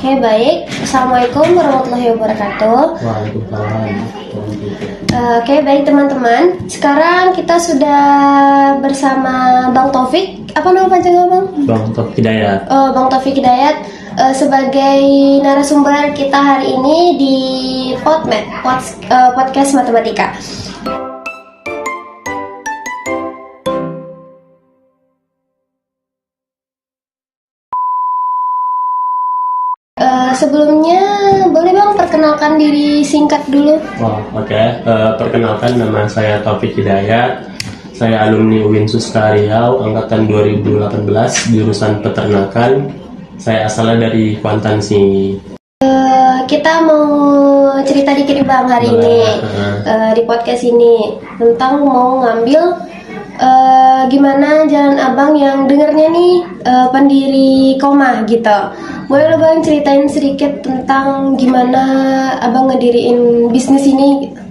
Oke, baik. Assalamualaikum warahmatullahi wabarakatuh. Waalaikumsalam. Oke, baik teman-teman. Sekarang kita sudah bersama Bang Taufik. Apa nama panjangnya, Bang? Bang Taufik Hidayat. Oh, Bang Taufik Hidayat sebagai narasumber kita hari ini di podcast matematika. Sebelumnya boleh Bang perkenalkan diri singkat dulu. Oke. Perkenalkan, nama saya Taufik Hidayat. Saya alumni UIN Suska Riau angkatan 2018 jurusan peternakan. Saya asalnya dari Kuantan sini. Kita mau cerita dikit nih Bang hari ini di podcast ini tentang mau ngambil gimana jalan Abang yang dengernya nih pendiri Koma gitu. Boleh lo Bang ceritain sedikit tentang gimana Abang ngediriin bisnis ini gitu?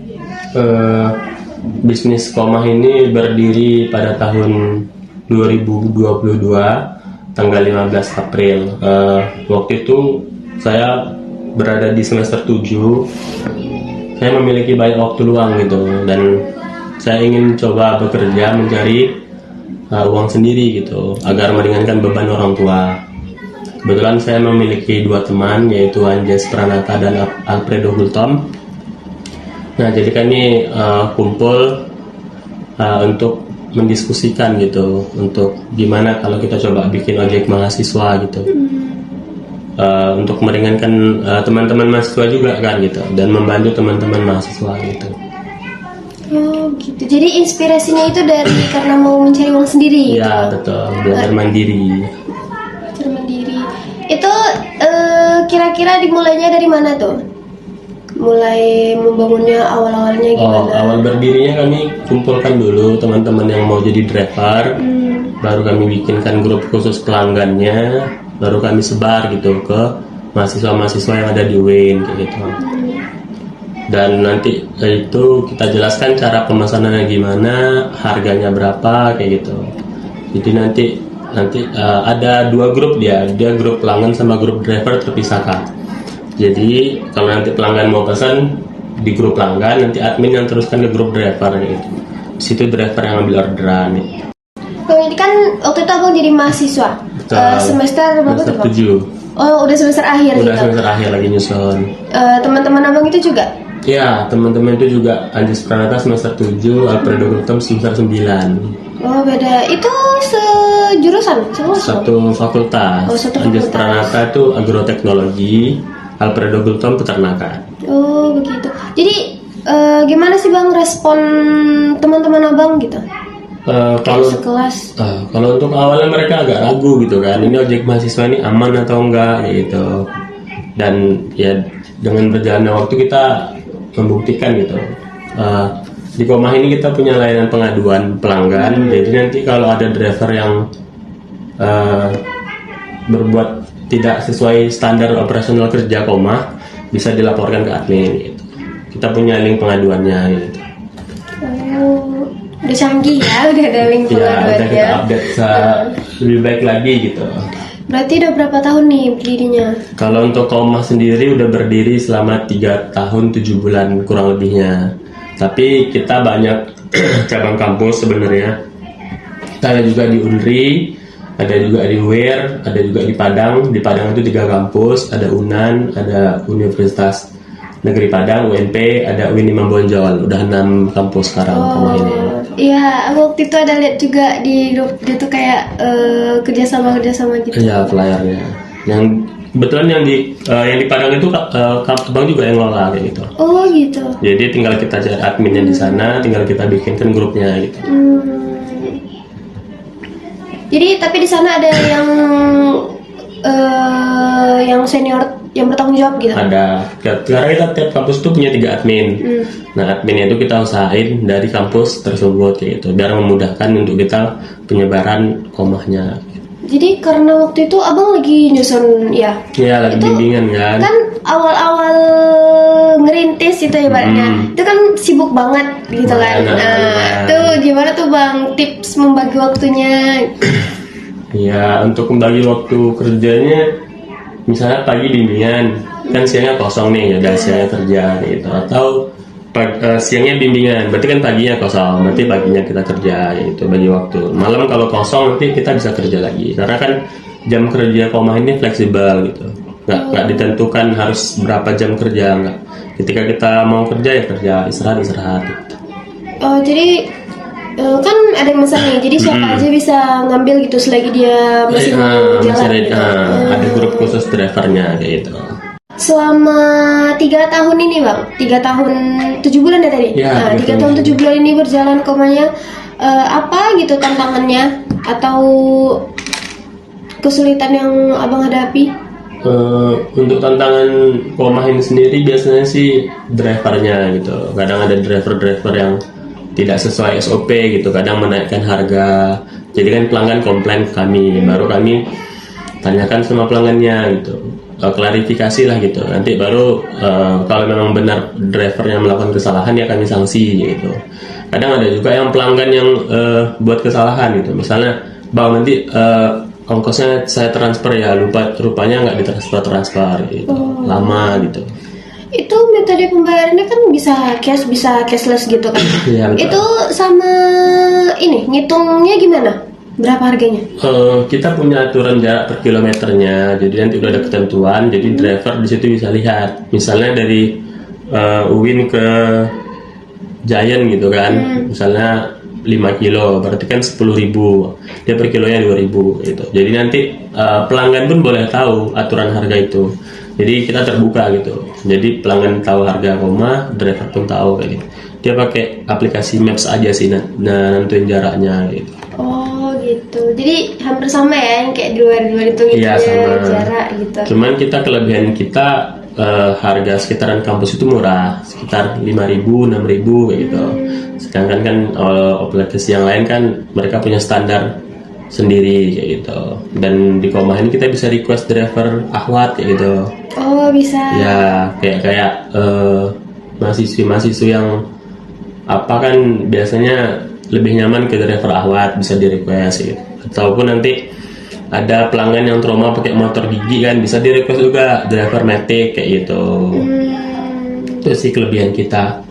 Bisnis Koma ini berdiri pada tahun 2022 tanggal 15 April. Waktu itu saya berada di semester 7. Saya memiliki banyak waktu luang gitu, dan saya ingin coba bekerja mencari uang sendiri gitu agar meringankan beban orang tua. Kebetulan saya memiliki dua teman, yaitu Anjas Pranata dan Alfredo Gultom. Nah, jadi kami kumpul untuk mendiskusikan gitu, untuk gimana kalau kita coba bikin ojek mahasiswa gitu, untuk meringankan teman-teman mahasiswa juga kan gitu, dan membantu teman-teman mahasiswa gitu. Oh gitu. Jadi inspirasinya itu dari karena mau mencari uang sendiri gitu. Ya betul, belajar mandiri. Belajar mandiri. Itu kira-kira dimulainya dari mana tuh? Mulai membangunnya awal-awalnya gimana? Awal berdirinya kami kumpulkan dulu teman-teman yang mau jadi driver, baru kami bikinkan grup khusus pelanggannya, baru kami sebar gitu ke mahasiswa-mahasiswa yang ada di UIN kayak gitu. Dan nanti itu kita jelaskan cara pemesanannya gimana, harganya berapa kayak gitu. Jadi nanti ada dua grup, dia grup pelanggan sama grup driver terpisahkan. Jadi kalau nanti pelanggan mau pesan di grup pelanggan, nanti admin yang teruskan ke grup driver gitu. Di situ driver yang ambil orderan. Bang, ini kan waktu itu Abang jadi mahasiswa. Semester berapa tuh Bang? 7. Oh, udah semester akhir Udah gitu. semester akhir lagi nyusun. Teman-teman Abang itu juga? Ya, teman-teman itu juga. Anjas Pranata semester 7, Alfredo Gultom semester 9. Oh, beda. Itu sejurusan? Satu fakultas. Oh, satu Anjas fakultas. Pranata itu agroteknologi, Alfredo Gultom peternakan. Oh, begitu. Jadi gimana sih Bang respon teman-teman Abang gitu? Kalau Sekelas. kalau untuk awalnya mereka agak ragu gitu kan, ini ojek mahasiswa ini aman atau enggak gitu. Dan ya dengan berjalannya waktu kita membuktikan gitu. Di Koma ini kita punya layanan pengaduan pelanggan. Jadi nanti kalau ada driver yang berbuat tidak sesuai standar operasional kerja Koma, bisa dilaporkan ke admin gitu. Kita punya link pengaduannya gitu. Oh, udah canggih ya, udah ada link Ya, udah pengaduannya. kita update lebih baik lagi gitu. Berarti udah berapa tahun nih berdirinya? Kalau untuk Koma sendiri udah berdiri selama 3 tahun 7 bulan kurang lebihnya. Tapi kita banyak cabang kampus sebenarnya. Kita ada juga di Unri, ada juga di UIR, ada juga di Padang. Di Padang itu 3 kampus, ada UNAN, ada Universitas Negeri Padang, UNP, ada UIN Imam Bonjol. Udah 6 kampus sekarang Koma ini. Iya, waktu itu ada lihat juga di grup dia tuh kayak kerjasama gitu. Iya, flyernya. Yang kebetulan yang di Padang itu Abang juga yang ngelola kayak gitu. Oh gitu. Jadi tinggal kita cari adminnya di sana, tinggal kita bikinkan grupnya gitu. Jadi tapi di sana ada yang senior yang bertanggung jawab gitu. Ada. Sekarang kita tiap kampus tuh punya 3 admin. Nah, adminnya itu kita usahain dari kampus tersebut kayak gitu, biar memudahkan untuk kita penyebaran komahnya. Jadi karena waktu itu Abang lagi nyusun ya. Iya, lagi Itu bimbingan kan. Kan awal-awal ngerintis itu ya Itu kan sibuk banget gitu kan. Tuh gimana tuh Bang tips membagi waktunya? Ya, untuk membagi waktu kerjanya misalnya pagi bimbingan, kan siangnya kosong nih, ya udah siangnya kerja gitu. Atau siangnya bimbingan, berarti kan paginya kosong, berarti paginya kita kerja gitu, bagi waktu. Malam kalau kosong nanti kita bisa kerja lagi, karena kan jam kerja Komah ini fleksibel gitu, nggak ditentukan harus berapa jam kerja, nggak. Ketika kita mau kerja ya kerja, istirahat gitu. Oh, jadi kan ada yang pesan nih, jadi siapa aja bisa ngambil gitu selagi dia masih mau jalan gitu. Ada grup khusus drivernya kayak gitu. Selama 3 tahun ini bang, 3 tahun 7 bulan ya tadi? Ya, Nah, 3 tahun 7 bulan ini berjalan Komahnya, apa gitu tantangannya atau kesulitan yang abang hadapi? Untuk tantangan Komah ini sendiri biasanya sih drivernya gitu. Kadang ada driver yang tidak sesuai SOP gitu, kadang menaikkan harga. Jadi kan pelanggan komplain ke kami, baru kami tanyakan sama pelanggannya gitu, klarifikasi lah gitu. Nanti baru kalau memang benar drivernya melakukan kesalahan ya kami sanksi gitu. Kadang ada juga yang pelanggan yang buat kesalahan gitu, misalnya bang nanti ongkosnya saya transfer ya, rupanya nggak ditransfer gitu, lama gitu. Itu metode pembayarannya kan bisa cash, bisa cashless gitu kan? Iya, betul. Itu sama ini ngitungnya gimana? Berapa harganya? Kita punya aturan jarak per kilometernya, jadi nanti udah ada ketentuan, jadi driver di situ bisa lihat. Misalnya dari Uwin ke Giant gitu kan, misalnya 5 kilo, berarti kan 10.000, dia per kilonya 2.000 gitu. Jadi nanti pelanggan pun boleh tahu aturan harga itu. Jadi kita terbuka gitu. Jadi pelanggan tahu harga Komah, driver pun tahu kayak gitu. Dia pakai aplikasi Maps aja sih, nentuin jaraknya gitu. Oh gitu. Jadi hampir sama ya yang kayak di luar itu gitu Iya, ya, sama. jarak gitu. Cuman kita kelebihan kita harga sekitaran kampus itu murah, sekitar 5.000, 6.000 kayak gitu. Sedangkan kan aplikasi yang lain kan mereka punya standar sendiri kayak gitu. Dan di Komah ini kita bisa request driver ahwat kayak gitu. Oh bisa. Ya kayak mahasiswa yang apa kan biasanya lebih nyaman ke driver ahwat, bisa di request gitu. Ataupun nanti ada pelanggan yang trauma pakai motor gigi kan, bisa di request juga driver matic kayak gitu. Itu sih kelebihan kita,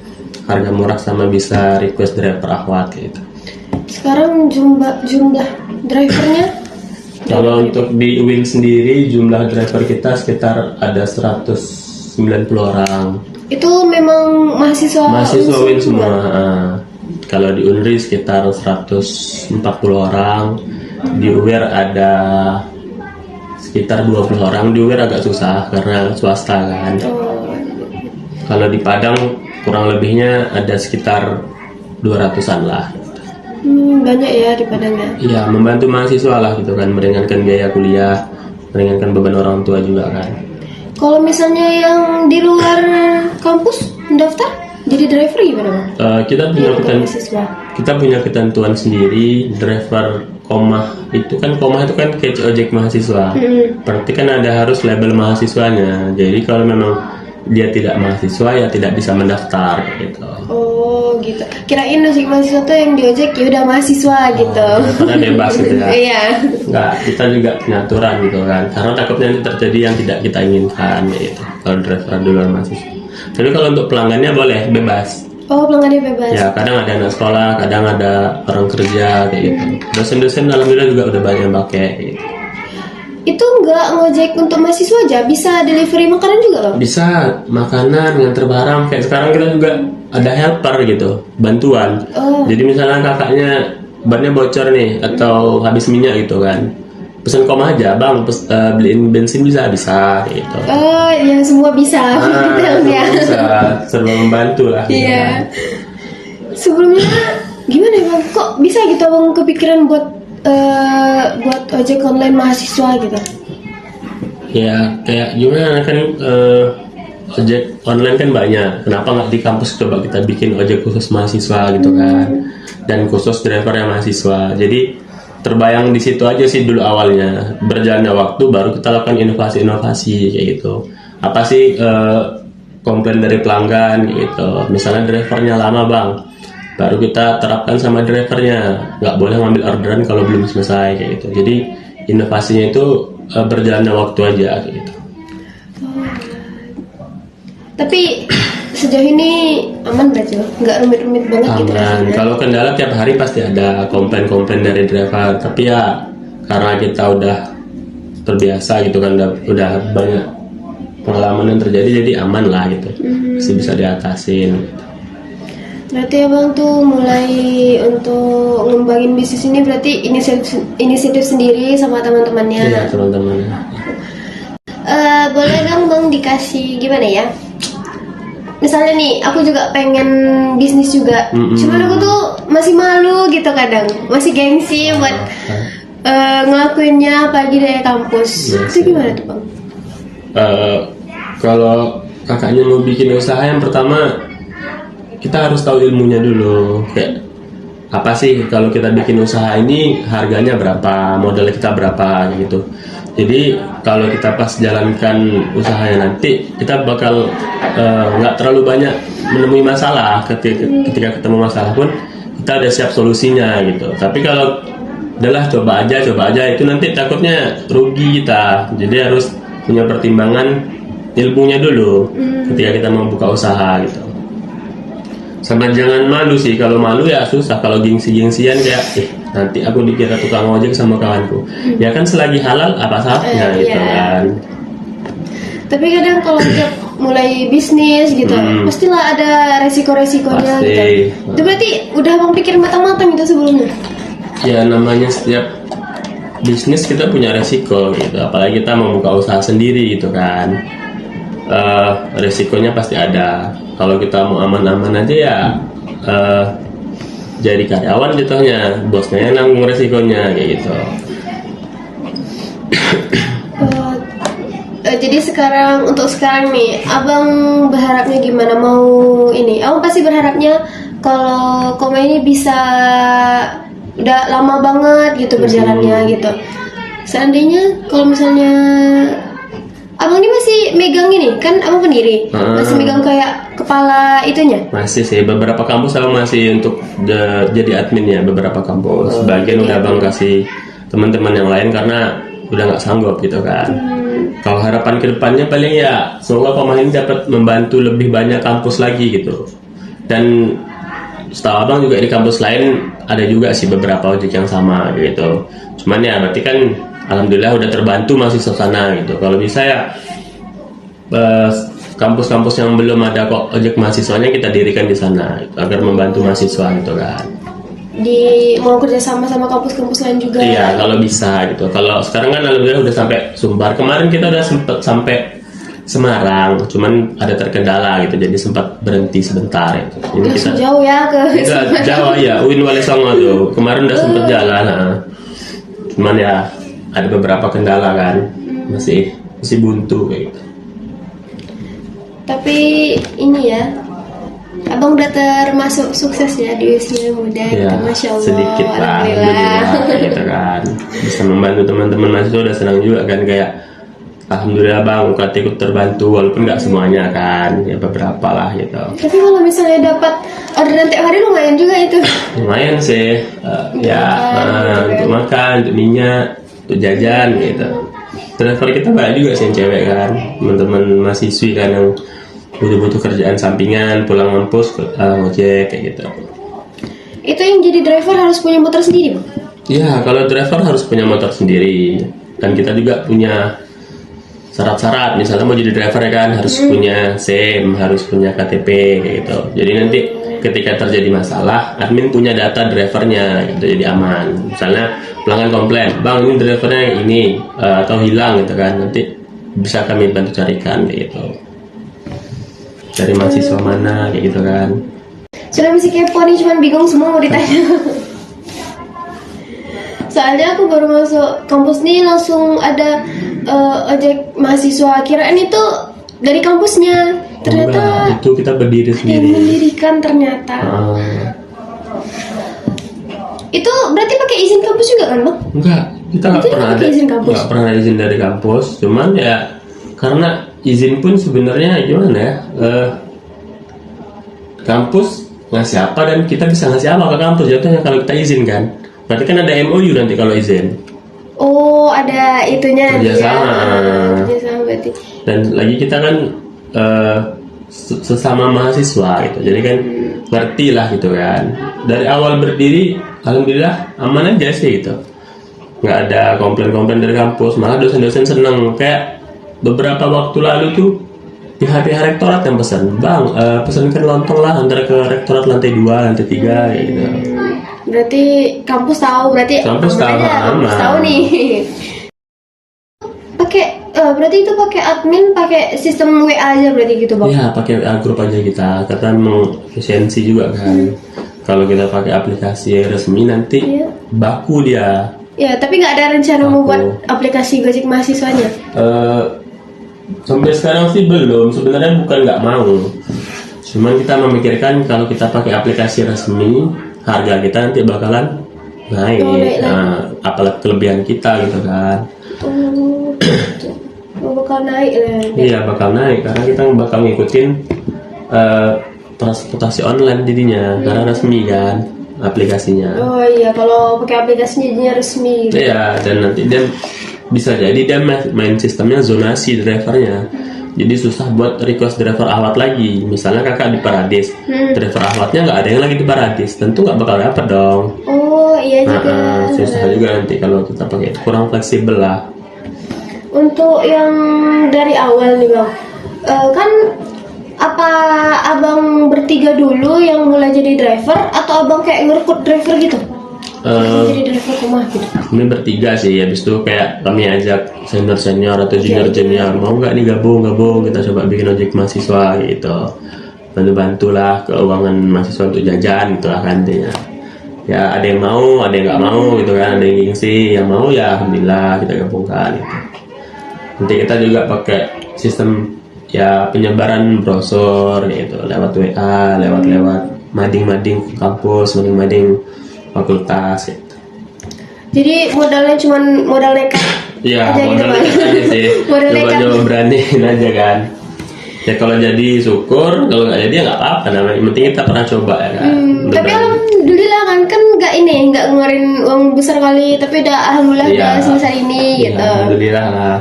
harga murah sama bisa request driver ahwat kayak gitu. Sekarang jumlah drivernya? Kalau untuk di UIN sendiri jumlah driver kita sekitar ada 190 orang. Itu memang mahasiswa UIN semua. Kalau di UNRI sekitar 140 orang. Di UIR ada sekitar 20 orang. Di UIR agak susah karena swasta kan. Kalau di Padang kurang lebihnya ada sekitar 200-an lah. Banyak ya di Padangnya. Iya, membantu mahasiswa lah gitu kan, meringankan biaya kuliah, meringankan beban orang tua juga kan. Kalau misalnya yang di luar kampus mendaftar jadi driver gimana bang? Kita punya ketentuan sendiri. Driver Komah itu kan kayak ojek mahasiswa. Berarti kan ada harus label mahasiswanya. Jadi kalau memang dia tidak mahasiswa ya tidak bisa mendaftar gitu. Oh gitu. Kirain ojek mahasiswa tuh yang di ojek ya udah mahasiswa gitu. Karena bebas gitu ya. Iya. Enggak, kita juga punya aturan gitu kan. Karena takutnya nanti terjadi yang tidak kita inginkan gitu. Kalau driver di luar mahasiswa. Tapi kalau untuk pelanggannya boleh bebas. Oh, pelanggannya bebas. Ya, kadang ada anak sekolah, kadang ada orang kerja kayak gitu. Dosen-dosen alhamdulillah juga udah banyak yang pakai gitu. Itu nggak ngojek untuk mahasiswa aja, bisa delivery makanan juga loh? Bisa, makanan, nganter barang. Kayak sekarang kita juga ada helper gitu, bantuan. Jadi misalnya kakaknya bannya bocor nih atau habis minyak gitu kan, pesan Komah aja, bang beliin bensin bisa gitu. Oh ya, semua bisa. Semua bisa, serba membantu lah. Iya. Sebelumnya gimana ya bang? Kok bisa gitu abang kepikiran buat ojek online mahasiswa gitu? Ya kayak gimana kan, ojek online kan banyak. Kenapa nggak di kampus coba kita bikin ojek khusus mahasiswa gitu kan? Dan khusus driver yang mahasiswa. Jadi terbayang di situ aja sih dulu awalnya. Berjalannya waktu baru kita lakukan inovasi-inovasi kayak gitu. Apa sih komplain dari pelanggan gitu. Misalnya drivernya lama bang, baru kita terapkan sama drivernya, nggak boleh ngambil orderan kalau belum selesai kayak gitu. Jadi inovasinya itu berjalannya waktu aja kayak gitu. Tapi sejauh ini aman berarti Bang? Nggak rumit-rumit banget gitu Aman. rasanya? Kalau kendala tiap hari pasti ada komplain-komplain dari driver. Tapi ya karena kita udah terbiasa gitu kan, udah banyak pengalaman yang terjadi, jadi aman lah gitu. Masih bisa diatasin. Berarti Abang tuh mulai untuk ngembangin bisnis ini berarti inisiatif sendiri sama teman-temannya. Iya teman-teman. Boleh dong Bang dikasih gimana ya? Misalnya nih, aku juga pengen bisnis juga. Cuman aku tuh masih malu gitu kadang, masih gengsi buat ngelakuinnya apalagi dari kampus. Yes, Itu gimana tuh Bang? Kalau kakaknya mau bikin usaha, yang pertama kita harus tahu ilmunya dulu. Kayak apa sih kalau kita bikin usaha ini, harganya berapa, modal kita berapa gitu. Jadi kalau kita pas jalankan usahanya nanti, kita bakal nggak terlalu banyak menemui masalah. Ketika ketemu masalah pun kita ada siap solusinya gitu. Tapi kalau udahlah coba aja itu nanti takutnya rugi kita. Jadi harus punya pertimbangan ilmunya dulu ketika kita mau buka usaha gitu. Sama jangan malu sih, kalau malu ya susah. Kalau gengsi-gengsian kayak nanti aku dikira tukang ojek sama kawanku. Ya kan selagi halal apa salahnya gitu kan. Tapi kadang kalau tiap mulai bisnis gitu, pastilah ada resiko-resikonya Pasti. gitu. Itu berarti udah Bang pikir matang-matang itu sebelumnya? Ya namanya setiap bisnis kita punya resiko gitu. Apalagi kita mau buka usaha sendiri gitu kan. Resikonya pasti ada. Kalau kita mau aman-aman aja ya jadi karyawan jatuhnya, bosnya yang nanggung resikonya kayak gitu. Jadi untuk sekarang nih, Abang berharapnya gimana? Abang pasti berharapnya kalau Koma ini bisa udah lama banget gitu berjalannya gitu. Seandainya kalau misalnya Abang ini masih megang ini kan, Abang pendiri, masih megang kayak kepala itunya? Masih sih, beberapa kampus Abang masih untuk jadi adminnya beberapa kampus. Sebagian udah Abang kasih teman-teman yang lain karena udah nggak sanggup gitu kan. Kalau harapan kedepannya paling ya semoga Koma ini dapat membantu lebih banyak kampus lagi gitu. Dan setahu Abang juga di kampus lain ada juga sih beberapa ojek yang sama gitu. Cuman ya berarti kan alhamdulillah udah terbantu mahasiswa sana gitu. Kalau bisa ya kampus-kampus yang belum ada kok ojek mahasiswanya kita dirikan di sana gitu, agar membantu mahasiswa gitu kan. Mau kerja sama kampus-kampus lain juga? Iya kalau bisa gitu. Kalau sekarang kan alhamdulillah udah sampai Sumbar. Kemarin kita udah sempet sampai Semarang, cuman ada terkendala gitu, jadi sempat berhenti sebentar itu. Ini kita jauh ya ke Jawa ya, Uin Wali Songo tuh. Kemarin udah sempet jalan, cuman ya ada beberapa kendala kan, masih buntu kayak gitu. Tapi ini ya, Abang udah termasuk sukses ya di usia muda, Ya, gitu, Masya Allah. sedikit lah, alhamdulillah gitu kan. Bisa membantu teman-teman mahasiswa udah senang juga kan, kayak alhamdulillah Bang, UKT ikut terbantu walaupun nggak semuanya kan, ya beberapa lah gitu. Tapi kalau misalnya dapat orderan tiap hari lumayan juga itu. Lumayan sih, untuk makan, untuk minyak, untuk jajan gitu. Driver kita banyak juga sih yang cewek kan, teman-teman mahasiswi kan yang butuh kerjaan sampingan, pulang ngampus, ngojek kayak gitu. Itu yang jadi driver harus punya motor sendiri, Bang? Ya, kalau driver harus punya motor sendiri, dan kita juga punya syarat-syarat. Misalnya mau jadi driver ya kan harus punya SIM, harus punya KTP kayak gitu. Jadi nanti ketika terjadi masalah, admin punya data drivernya gitu, jadi aman. Misalnya pelanggan komplain, Bang ini drivernya ini atau hilang gitu kan, nanti bisa kami bantu carikan kayak gitu. Dari mahasiswa mana kayak gitu kan. Sudah masih kepo nih, cuman bingung semua mau ditanya. Soalnya aku baru masuk kampus nih langsung ada ojek mahasiswa, kirain itu dari kampusnya, ternyata enggak, itu kita berdiri sendiri. yang mendirikan ternyata. Itu berarti pakai izin kampus juga kan, Bang? Enggak, kita nggak pernah ada izin kampus. nggak pernah ada izin dari kampus. Cuman ya karena izin pun sebenarnya gimana ya, kampus ngasih apa dan kita bisa ngasih apa ke kampus jatuhnya kalau kita izin kan. Berarti kan ada MOU nanti kalau izin. Oh, ada itunya Kerjasama. Kerjasama berarti. Dan lagi kita kan sesama mahasiswa gitu. Jadi kan ngerti lah gitu kan. Dari awal berdiri alhamdulillah aman aja sih gitu. Nggak ada komplain-komplain dari kampus, malah dosen-dosen seneng. Kayak beberapa waktu lalu tuh pihak rektorat yang pesan, bang pesankan lontong lah antar ke rektorat lantai 2, lantai 3 gitu. Berarti kampus tahu, berarti Kampus tahu, kampus aman. tahu nih. Berarti itu pakai admin, pakai sistem WA aja berarti gitu bang? Iya, pakai WA grup aja kita, karena memang efisiensi juga kan. Kalau kita pakai aplikasi resmi nanti Iya. baku dia. Ya, tapi nggak ada rencana Aku. membuat aplikasi Gojek mahasiswanya? Sampai sekarang sih belum. Sebenarnya bukan nggak mau, cuman kita memikirkan kalau kita pakai aplikasi resmi, harga kita nanti bakalan naik. Oh, naik lagi. Nah, apalagi kelebihan kita gitu kan. Oh, gitu. Oh, bakal naik lah. Iya, bakal naik karena kita bakal ngikutin transportasi online jadinya, karena resmi kan aplikasinya. Oh iya, kalau pakai aplikasinya jadinya resmi. Gitu. Iya, dan nanti dia bisa jadi dia main sistemnya zonasi drivernya. Jadi susah buat request driver awat lagi. Misalnya kakak di Paradis, driver awatnya nggak ada yang lagi di Paradis, tentu nggak bakal dapet dong. Oh iya juga. Susah juga nanti kalau kita pakai, kurang fleksibel lah. Untuk yang dari awal nih bang, kan apa abang bertiga dulu yang mulai jadi driver atau abang kayak ngerekrut driver gitu? Jadi driver rumah gitu. Kami bertiga sih, habis itu kayak kami ajak senior atau junior mau nggak nih gabung kita coba bikin ojek mahasiswa gitu, bantu-bantulah keuangan mahasiswa untuk jajan gitu lah kan intinya. Ya ada yang mau, ada yang nggak mau gitu kan, ada yang gengsi, yang mau ya alhamdulillah kita gabungkan gitu. Nanti kita juga pakai sistem ya penyebaran brosur gitu lewat WA, lewat mading-mading kampus, mading-mading fakultas gitu. Jadi modalnya cuma modal nekat. Iya, aja gitu, modal Bang. nekat aja sih. Modal nekat. Coba beraniin aja kan. Ya kalau jadi syukur, kalau nggak jadi ya nggak apa-apa namanya. Yang penting kita pernah coba ya kan. Udah Tapi berani. alhamdulillah kan nggak ngeluarin uang besar kali, tapi udah alhamdulillah Iya. udah sebesar ini Iya, gitu. alhamdulillah lah.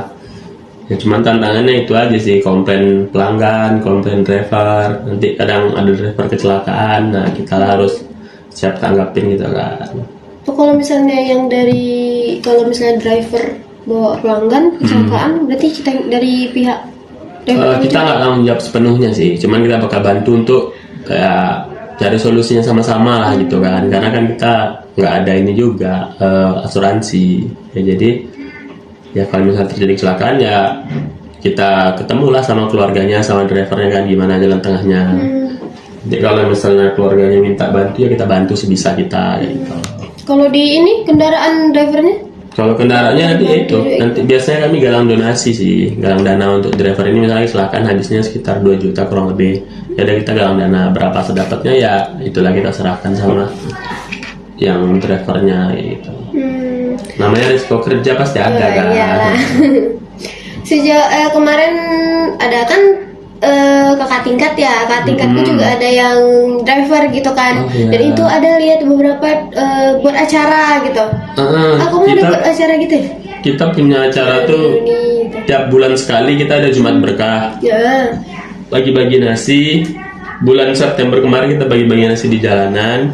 Ya cuman tantangannya itu aja sih, komplain pelanggan, komplain driver. Nanti kadang ada driver kecelakaan, nah kita harus siap tanggapin gitu kan. Tuh kalau misalnya kalau misalnya driver bawa pelanggan kecelakaan, berarti kita dari pihak driver Kita nggak tanggung jawab sepenuhnya sih, cuman kita bakal bantu untuk kayak cari solusinya sama-sama lah gitu kan, karena kan kita nggak ada ini juga asuransi ya. Jadi ya kalau misalnya terjadi kecelakaan ya kita ketemulah sama keluarganya, sama drivernya kan gimana jalan tengahnya. Jadi kalau misalnya keluarganya minta bantu ya kita bantu sebisa kita gitu. Kalau di ini kendaraan drivernya? Kalau kendaraannya nanti biasanya kami galang donasi sih, galang dana untuk driver ini. Misalnya kecelakaan habisnya sekitar 2 juta kurang lebih, ya udah kita galang dana, berapa sedapatnya ya itulah kita serahkan sama yang drivernya gitu. Namanya risiko kerja pasti ada kan. Iyalah. Kemarin ada kan kakak tingkat ya, kakak tingkatku juga ada yang driver gitu kan. Oh, iya. Dan itu ada lihat beberapa buat acara gitu. Aku mau ada buat acara gitu ya? Kita punya acara tuh Gitu. tiap bulan sekali, kita ada Jumat Berkah, Ya. bagi-bagi nasi. Bulan September kemarin kita bagi-bagi nasi di jalanan.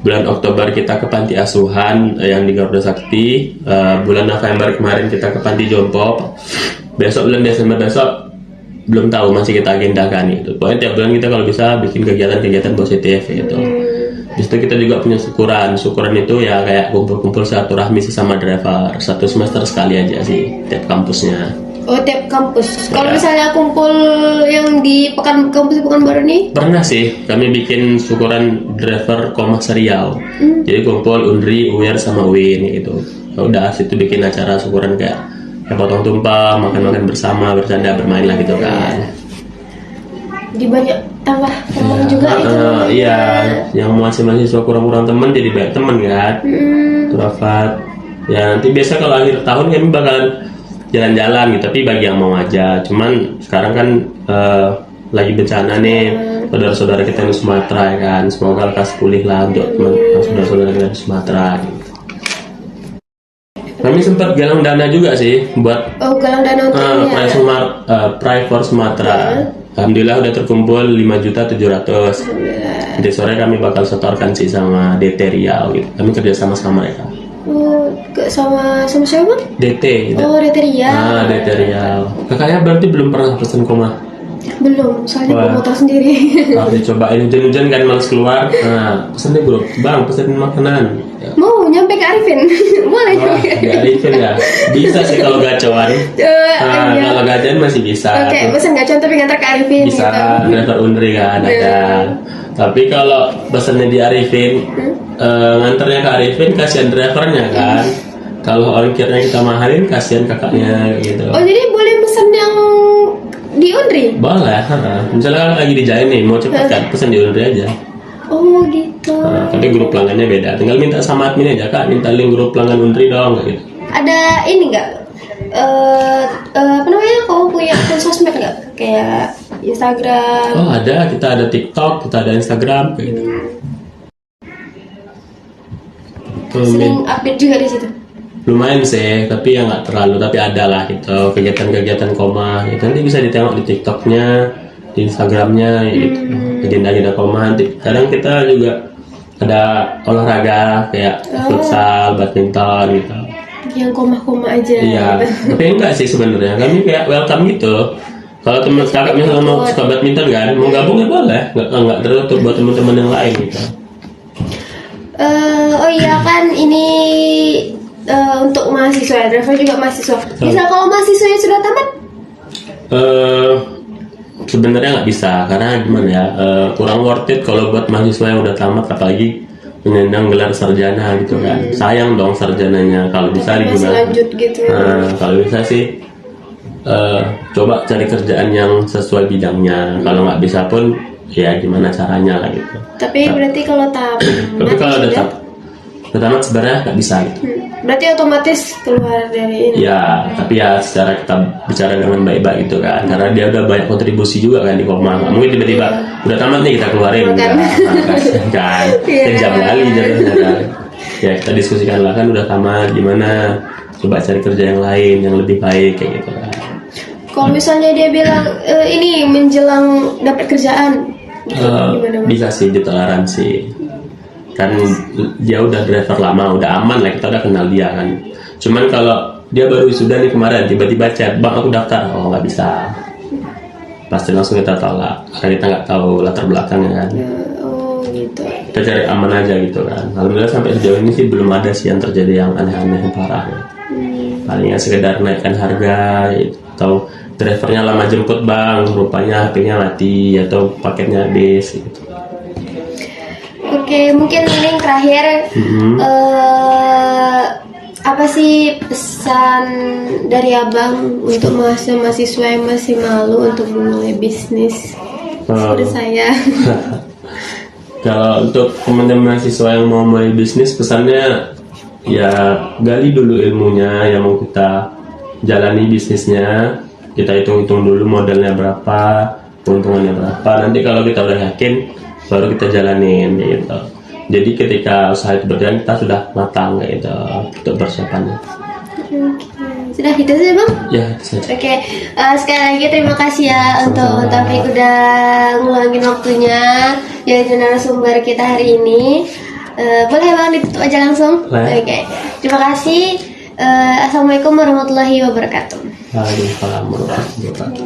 Bulan Oktober kita ke panti asuhan yang di Garuda Sakti. Bulan November kemarin kita ke panti jompo. Besok bulan Desember besok belum tahu, masih kita agendakan itu. Pokoknya tiap bulan kita kalau bisa bikin kegiatan-kegiatan positif gitu. Habis itu kita juga punya syukuran itu ya kayak kumpul-kumpul silaturahmi sesama driver, 1 semester sekali aja sih tiap kampusnya. Oh, tiap kampus. Kalau Ya. misalnya kumpul yang di kampus Pekanbaru nih, Pernah sih kami bikin syukuran driver Komnas Riau. Jadi kumpul Unri, UIR sama UIN gitu. Ya udah situ bikin acara syukuran kayak potong tumpah, makan-makan bersama, bercanda, bermain lah gitu kan. di banyak tambah teman juga itu. Iya, yang masih mahasiswa kurang-kurang teman jadi banyak teman kan. Itu Rafat. Ya nanti biasa kalau akhir tahun kami bakalan jalan-jalan gitu, tapi bagi yang mau aja. Cuman sekarang kan lagi bencana nih, saudara-saudara kita di Sumatera ya kan. Semoga lekas pulih lah untuk saudara-saudara kita di Sumatera. Gitu. Kami sempat galang dana juga sih buat Oh, galang dana untuk ini ya. Pry for Sumatera. Alhamdulillah udah terkumpul 5.700.000. Nanti sore kami bakal setorkan sih sama DT Riau gitu. Kami kerja sama mereka. Oh, sama siapa? DT gitu. Oh, DT Riau. Ah, DT Riau. Kakaknya berarti belum pernah pesan koma? Belum, soalnya Wah. gue motor sendiri. Harus dicobain, hujan-hujan kan males keluar. Nah, pesen deh bro, bang pesenin makanan. Ya. Mau nyampe ke Arifin? Boleh. Wah, di Arifin ya. Bisa sih kalau gacoan. Nah, Iya. kalau gacoan masih bisa. Oke, pesan gacor tapi ngantar ke Arifin Bisa, gitu. driver Unri kan ada. Iya. Tapi kalau pesennya di Arifin, nganternya ke Arifin kasihan drivernya kan. Kalau ongkirnya kita mahalin kasihan kakaknya gitu. Oh, jadi boleh pesan yang di Unri? Boleh, misalnya kan lagi di Jalan nih, mau cepet kan, pesen di Unri aja. Oh, gitu. Tapi grup pelanggannya beda. Tinggal minta sama admin aja, Kak, minta link grup pelanggan Unri dong gitu. Ada ini nggak? Apa namanya? Kamu punya akun sosmed nggak? Kayak Instagram? Oh, ada, kita ada TikTok, kita ada Instagram kayak gitu. Sering update juga di situ. Lumayan sih, tapi ya nggak terlalu, tapi ada lah gitu kegiatan-kegiatan koma gitu. Nanti bisa ditengok di TikToknya, di Instagramnya gitu. Agenda-agenda koma. Nanti kadang kita juga ada olahraga kayak futsal, badminton gitu. Yang koma-koma aja. Iya, tapi enggak sih sebenarnya. Kami kayak welcome gitu. Kalau teman kakak misalnya mau suka badminton kan, mau gabung ya boleh. Nggak tertutup buat teman-teman yang lain gitu. Oh iya kan ini untuk mahasiswa, driver juga mahasiswa. Bisa kalau mahasiswanya sudah tamat? Sebenarnya nggak bisa karena gimana ya, kurang worth it kalau buat mahasiswa yang udah tamat, apalagi penyandang gelar sarjana gitu kan. Sayang dong sarjananya, kalau bisa Masih digunakan. lanjut gitu. Kalau bisa sih coba cari kerjaan yang sesuai bidangnya. Kalau nggak bisa pun ya gimana caranya lah gitu. Tapi berarti kalau tamat, Tapi kalau udah sudah- tamat sebenarnya nggak bisa gitu. berarti otomatis keluar dari ini. Ya, tapi ya secara kita bicara dengan baik-baik gitu kan, karena dia udah banyak kontribusi juga kan di koma. Nggak mungkin tiba-tiba udah tamat nih kita keluarin, Bukan. kasihan kan, Iya. kejam kali jadinya kan. Ya kita diskusikan lah kan udah tamat, gimana? Coba cari kerja yang lain yang lebih baik kayak gitu kan. Kalau misalnya dia bilang ini menjelang dapat kerjaan, gitu, gimana? Mas? Bisa sih ditoleransi. Kan dia udah driver lama, udah aman lah, kita udah kenal dia kan. Cuman kalau dia baru sudah nih kemarin tiba-tiba chat, bang aku daftar, oh nggak bisa, pasti langsung kita tolak karena kita nggak tahu latar belakangnya kan. Oh gitu. Kita cari aman aja gitu kan. Alhamdulillah sampai sejauh ini sih belum ada sih yang terjadi yang aneh-aneh yang parah ya. Palingnya sekedar naikkan harga gitu. Atau drivernya lama jemput bang, rupanya HP-nya mati atau paketnya habis gitu. Oke, mungkin ini yang terakhir. Apa sih pesan dari abang untuk mahasiswa yang masih malu untuk memulai bisnis seperti saya? Kalau untuk teman-teman mahasiswa yang mau mulai bisnis, pesannya ya gali dulu ilmunya yang mau kita jalani bisnisnya. Kita hitung-hitung dulu modalnya berapa, keuntungannya berapa. Nanti kalau kita udah yakin, baru kita jalanin gitu. Jadi ketika usaha itu berjalan, kita sudah matang gitu untuk persiapannya. Sudah gitu sih bang? Ya, itu saja. Oke, sekali lagi terima kasih ya untuk Taufik udah ngeluangin waktunya jadi narasumber kita hari ini. Boleh bang ditutup aja langsung? Boleh. Oke, terima kasih. Assalamualaikum warahmatullahi wabarakatuh. Waalaikumsalam warahmatullahi wabarakatuh.